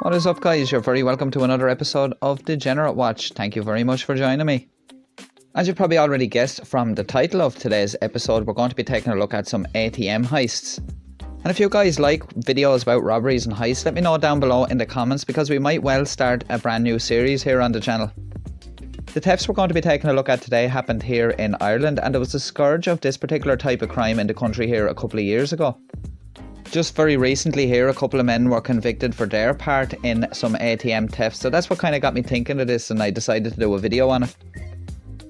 What is up, guys? You're very welcome to another episode of Degenerate Watch. Thank you very much for joining me. As you probably already guessed from the title of today's episode, we're going to be taking a look at some ATM heists. And if you guys like videos about robberies and heists, let me know down below in the comments, because we might well start a brand new series here on the channel. The thefts we're going to be taking a look at today happened here in Ireland, and it was the scourge of this particular type of crime in the country here a couple of years ago. Just very recently here, a couple of men were convicted for their part in some ATM thefts, so that's what kind of got me thinking of this, and I decided to do a video on it.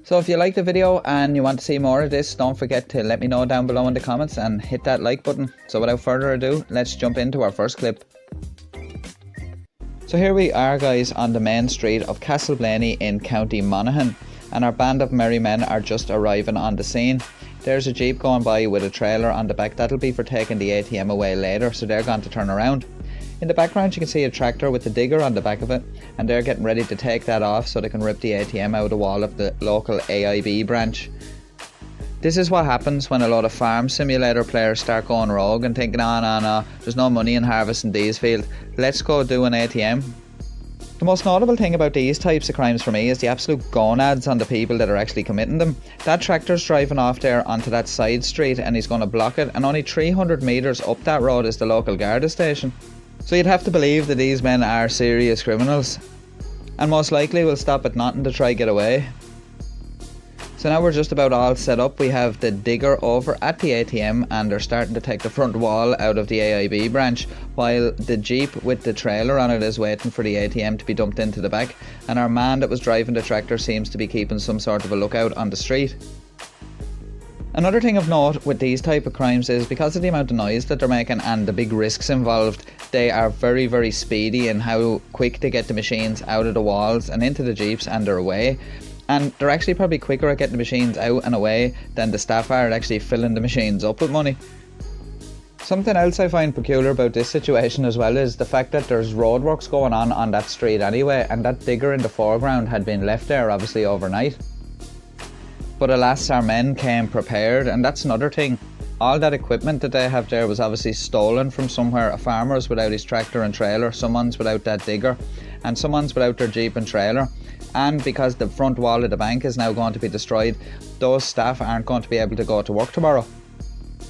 So if you like the video and you want to see more of this, don't forget to let me know down below in the comments and hit that like button. So without further ado, let's jump into our first clip. So here we are, guys, on the main street of Castleblayney in County Monaghan, and our band of merry men are just arriving on the scene. There's a jeep going by with a trailer on the back. That'll be for taking the ATM away later, so they're going to turn around. In the background you can see a tractor with a digger on the back of it, and they're getting ready to take that off so they can rip the ATM out of the wall of the local AIB branch. This is what happens when a lot of farm simulator players start going rogue and thinking, no, there's no money in harvesting these fields, let's go do an ATM. The most notable thing about these types of crimes for me is the absolute gonads on the people that are actually committing them. That tractor's driving off there onto that side street and he's going to block it, and only 300 metres up that road is the local Garda station. So you'd have to believe that these men are serious criminals, and most likely will stop at nothing to try get away. So now we're just about all set up. We have the digger over at the ATM and they're starting to take the front wall out of the AIB branch, while the jeep with the trailer on it is waiting for the ATM to be dumped into the back, and our man that was driving the tractor seems to be keeping some sort of a lookout on the street. Another thing of note with these type of crimes is, because of the amount of noise that they're making and the big risks involved, they are very, very speedy in how quick they get the machines out of the walls and into the jeeps and they're away. And they're actually probably quicker at getting the machines out and away than the staff are at actually filling the machines up with money. Something else I find peculiar about this situation as well is the fact that there's roadworks going on that street anyway, and that digger in the foreground had been left there obviously overnight. But alas, our men came prepared, and that's another thing. All that equipment that they have there was obviously stolen from somewhere. A farmer's without his tractor and trailer, someone's without that digger, and someone's without their jeep and trailer. And because the front wall of the bank is now going to be destroyed, those staff aren't going to be able to go to work tomorrow.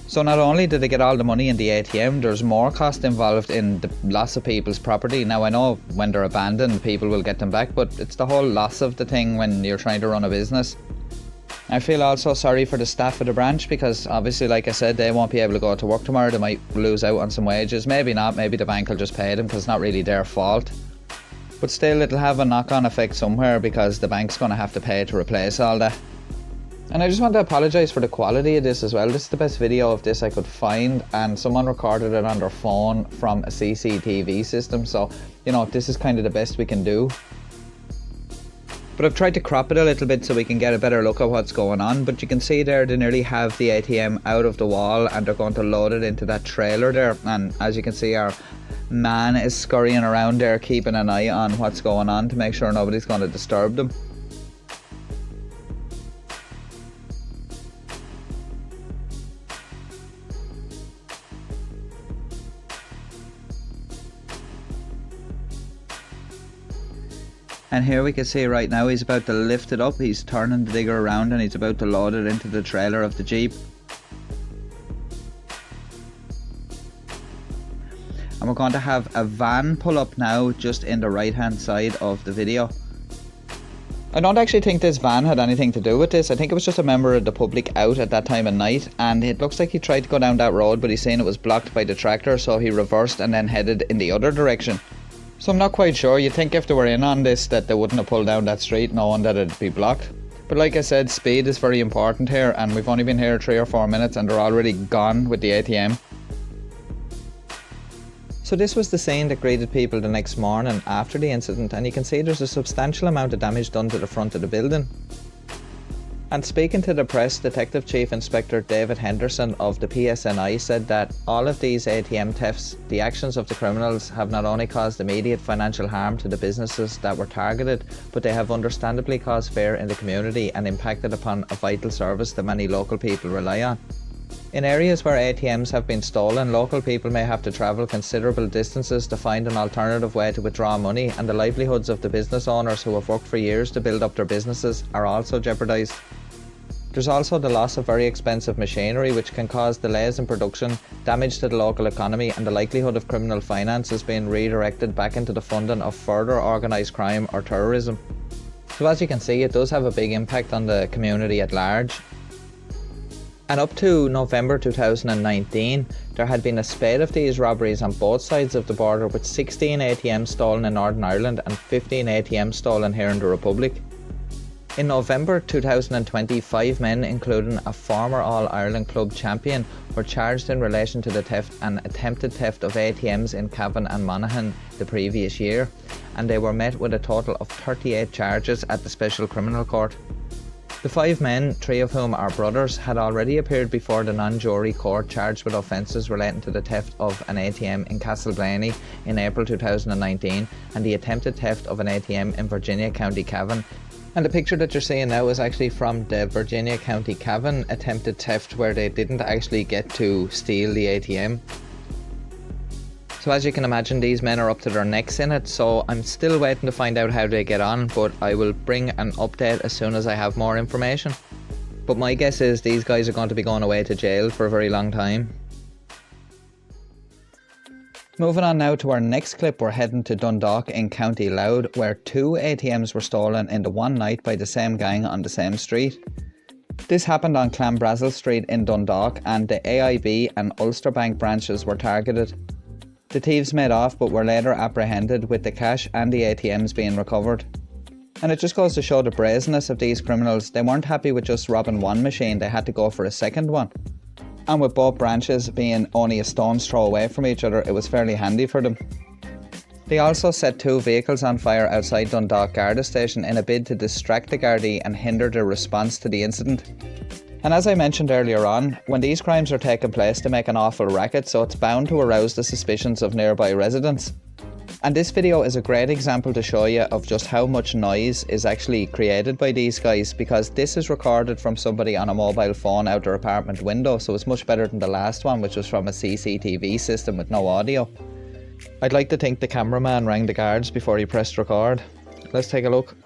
So not only did they get all the money in the ATM, there's more cost involved in the loss of people's property. Now I know when they're abandoned people will get them back, but it's the whole loss of the thing when you're trying to run a business. I feel also sorry for the staff of the branch, because obviously, like I said, they won't be able to go to work tomorrow. They might lose out on some wages, maybe not, maybe the bank will just pay them because it's not really their fault. But still, it'll have a knock-on effect somewhere, because the bank's going to have to pay to replace all that. And I just want to apologise for the quality of this as well. This is the best video of this I could find, and someone recorded it on their phone from a CCTV system, so you know, this is kind of the best we can do. But I've tried to crop it a little bit so we can get a better look at what's going on. But you can see there they nearly have the ATM out of the wall and they're going to load it into that trailer there. And as you can see, our man is scurrying around there keeping an eye on what's going on to make sure nobody's going to disturb them. And here we can see right now he's about to lift it up. He's turning the digger around and he's about to load it into the trailer of the jeep. And we're going to have a van pull up now just in the right hand side of the video. I don't actually think this van had anything to do with this. I think it was just a member of the public out at that time of night, and it looks like he tried to go down that road, but he's saying it was blocked by the tractor, so he reversed and then headed in the other direction. So I'm not quite sure. You'd think if they were in on this that they wouldn't have pulled down that street knowing that it'd be blocked. But like I said, speed is very important here, and we've only been here 3 or 4 minutes and they're already gone with the ATM. So this was the scene that greeted people the next morning after the incident, and you can see there's a substantial amount of damage done to the front of the building. And speaking to the press, Detective Chief Inspector David Henderson of the PSNI said that all of these ATM thefts, the actions of the criminals, have not only caused immediate financial harm to the businesses that were targeted, but they have understandably caused fear in the community and impacted upon a vital service that many local people rely on. In areas where ATMs have been stolen, local people may have to travel considerable distances to find an alternative way to withdraw money, and the livelihoods of the business owners who have worked for years to build up their businesses are also jeopardised. There's also the loss of very expensive machinery, which can cause delays in production, damage to the local economy, and the likelihood of criminal finances being redirected back into the funding of further organised crime or terrorism. So as you can see, it does have a big impact on the community at large. And up to November 2019, there had been a spate of these robberies on both sides of the border, with 16 ATMs stolen in Northern Ireland and 15 ATMs stolen here in the Republic. In November 2020, 5 men, including a former All-Ireland club champion, were charged in relation to the theft and attempted theft of ATMs in Cavan and Monaghan the previous year, and they were met with a total of 38 charges at the Special Criminal Court. The 5 men, 3 of whom are brothers, had already appeared before the non-jury court charged with offences relating to the theft of an ATM in Castleblayney in April 2019 and the attempted theft of an ATM in Virginia County Cavan. And the picture that you're seeing now is actually from the Virginia County Cavan attempted theft, where they didn't actually get to steal the ATM. So as you can imagine, these men are up to their necks in it, so I'm still waiting to find out how they get on, but I will bring an update as soon as I have more information. But my guess is these guys are going to be going away to jail for a very long time. Moving on now to our next clip, we're heading to Dundalk in County Louth, where 2 ATMs were stolen in the one night by the same gang on the same street. This happened on Clanbrassil Street in Dundalk, and the AIB and Ulster Bank branches were targeted. The thieves made off but were later apprehended, with the cash and the ATMs being recovered. And it just goes to show the brazenness of these criminals. They weren't happy with just robbing one machine, they had to go for a second one. And with both branches being only a stone's throw away from each other, it was fairly handy for them. They also set 2 vehicles on fire outside Dundalk Garda Station in a bid to distract the Gardaí and hinder their response to the incident. And as I mentioned earlier on, when these crimes are taking place, they make an awful racket, so it's bound to arouse the suspicions of nearby residents. And this video is a great example to show you of just how much noise is actually created by these guys, because this is recorded from somebody on a mobile phone out their apartment window, so it's much better than the last one, which was from a CCTV system with no audio. I'd like to think the cameraman rang the guards before he pressed record. Let's take a look.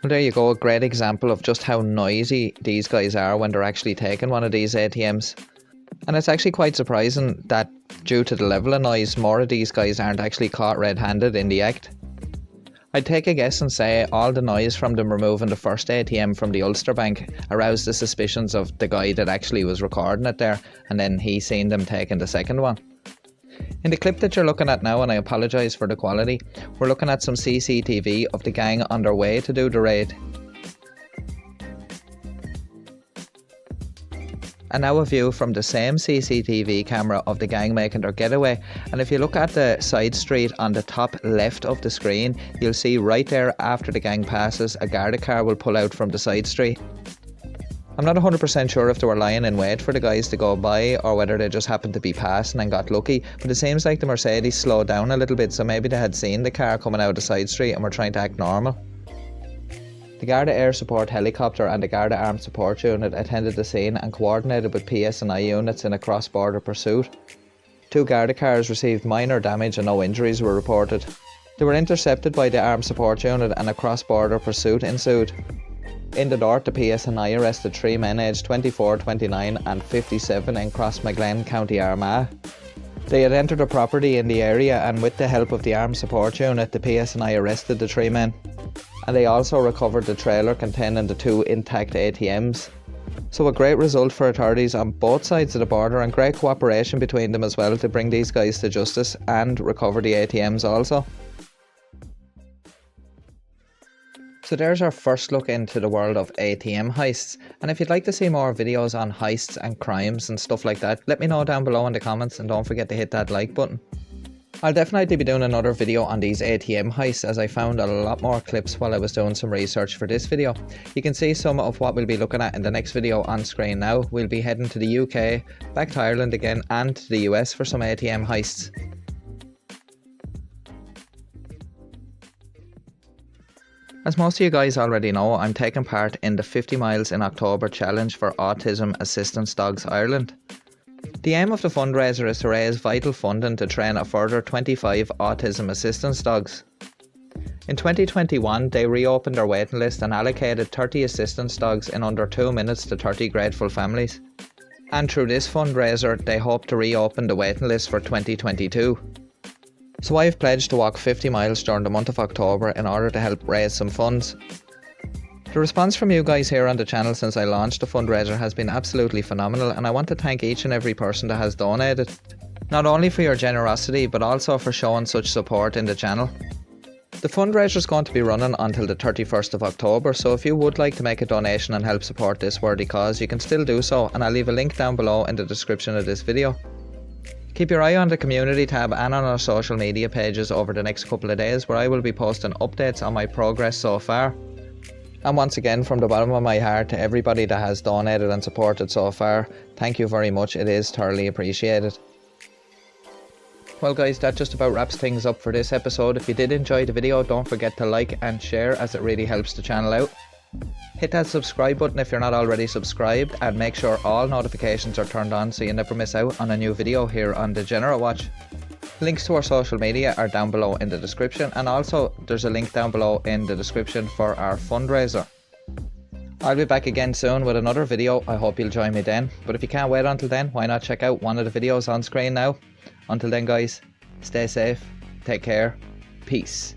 Well, there you go, a great example of just how noisy these guys are when they're actually taking one of these ATMs. And it's actually quite surprising that due to the level of noise, more of these guys aren't actually caught red-handed in the act. I'd take a guess and say all the noise from them removing the first ATM from the Ulster Bank aroused the suspicions of the guy that actually was recording it there, and then he seen them taking the second one. In the clip that you're looking at now, and I apologise for the quality, we're looking at some CCTV of the gang on their way to do the raid. And now a view from the same CCTV camera of the gang making their getaway, and if you look at the side street on the top left of the screen, you'll see right there after the gang passes, a Garda car will pull out from the side street. I'm not 100% sure if they were lying in wait for the guys to go by or whether they just happened to be passing and got lucky, but it seems like the Mercedes slowed down a little bit, so maybe they had seen the car coming out of the side street and were trying to act normal. The Garda Air Support helicopter and the Garda Armed Support unit attended the scene and coordinated with PSNI units in a cross-border pursuit. 2 Garda cars received minor damage and no injuries were reported. They were intercepted by the Armed Support unit and a cross-border pursuit ensued. In the north, the PSNI arrested 3 men aged 24, 29 and 57 in Crossmaglen, County Armagh. They had entered a property in the area, and with the help of the Armed Support unit, the PSNI arrested the 3 men. And they also recovered the trailer containing the 2 intact ATMs. So a great result for authorities on both sides of the border, and great cooperation between them as well to bring these guys to justice and recover the ATMs also. So there's our first look into the world of ATM heists, and if you'd like to see more videos on heists and crimes and stuff like that, let me know down below in the comments, and don't forget to hit that like button. I'll definitely be doing another video on these ATM heists, as I found a lot more clips while I was doing some research for this video. You can see some of what we'll be looking at in the next video on screen now. We'll be heading to the UK, back to Ireland again, and to the US for some ATM heists. As most of you guys already know, I'm taking part in the 50 Miles in October challenge for Autism Assistance Dogs Ireland. The aim of the fundraiser is to raise vital funding to train a further 25 autism assistance dogs. In 2021, they reopened their waiting list and allocated 30 assistance dogs in under 2 minutes to 30 grateful families. And through this fundraiser, they hope to reopen the waiting list for 2022. So I've pledged to walk 50 miles during the month of October in order to help raise some funds. The response from you guys here on the channel since I launched the fundraiser has been absolutely phenomenal, and I want to thank each and every person that has donated. Not only for your generosity, but also for showing such support in the channel. The fundraiser is going to be running until the 31st of October, so if you would like to make a donation and help support this worthy cause, you can still do so, and I'll leave a link down below in the description of this video. Keep your eye on the community tab and on our social media pages over the next couple of days, where I will be posting updates on my progress so far. And once again, from the bottom of my heart to everybody that has donated and supported so far, thank you very much, it is thoroughly appreciated. Well guys, that just about wraps things up for this episode. If you did enjoy the video, don't forget to like and share, as it really helps the channel out. Hit that subscribe button if you're not already subscribed, and make sure all notifications are turned on so you never miss out on a new video here on Degenerate Watch. Links to our social media are down below in the description, and also there's a link down below in the description for our fundraiser. I'll be back again soon with another video. I hope you'll join me then, but if you can't wait until then, why not check out one of the videos on screen now. Until then guys, stay safe, take care, peace.